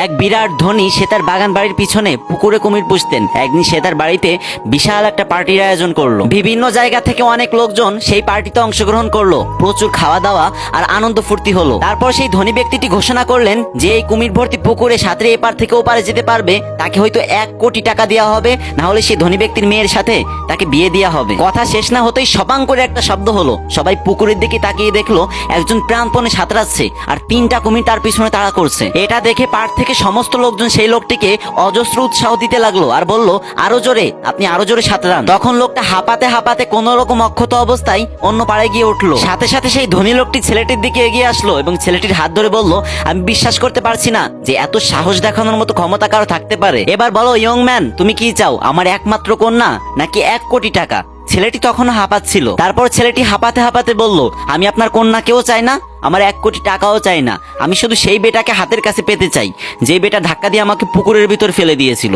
এক বিরাট ধনী সে তার বাগান বাড়ির পিছনে পুকুরে কুমির পুষতেন। একদিন সে তার বাড়িতে বিশাল একটা পার্টির আয়োজন করলো। বিভিন্ন জায়গা থেকে অনেক লোকজন সেই পার্টিতে অংশগ্রহণ করলো। প্রচুর খাওয়া দাওয়া আর আনন্দ ফুর্তি হলো। তারপর সেই ধনী ব্যক্তিটি ঘোষণা করলেন যে এই কুমির ভর্তি পুকুরে সাঁতরে এপার থেকে ওপারে যেতে পারবে তাকে হয়তো 1 কোটি টাকা দেওয়া হবে, না হলে সেই ধনী ব্যক্তির মেয়ের সাথে তাকে বিয়ে দেওয়া হবে। কথা শেষ না হতেই সবাং করে একটা শব্দ হলো। সবাই পুকুরের দিকে তাকিয়ে দেখলো একজন প্রাণপণে সাঁতরাচ্ছে আর 3টা কুমির তার পিছনে তাড়া করছে। এটা দেখে পাড় থেকে সমস্ত লোকজন সেই লোকটিকে অজস্র উৎসাহ দিতে লাগলো আর বলল, আরো জোরে, আপনি আরো জোরে সাঁতরান। তখন লোকটা হাঁপাতে হাঁপাতে কোন রকম অক্ষত অবস্থায় অন্য পাড়ে গিয়ে উঠলো। সাথে সাথে সেই ধনী লোকটি ছেলেটির দিকে এগিয়ে আসলো এবং ছেলেটির হাত ধরে বলল, আমি বিশ্বাস করতে পারছি না যে এত সাহস দেখানোর মতো ক্ষমতা কারো থাকতে পারে। এবার বলো ইয়ং ম্যান, তুমি কি চাও, আমার একমাত্র কন্যা নাকি 1 কোটি টাকা? ছেলেটি তখন হাঁপাচ্ছিল। তারপর ছেলেটি হাঁপাতে হাঁপাতে বলল, আমি আপনার কন্যাকেও চাই না, আমার 1 কোটি টাকাও চাই না। আমি শুধু সেই বেটাকে হাতের কাছে পেতে চাই যে বেটা ধাক্কা দিয়ে আমাকে পুকুরের ভিতর ফেলে দিয়েছিল।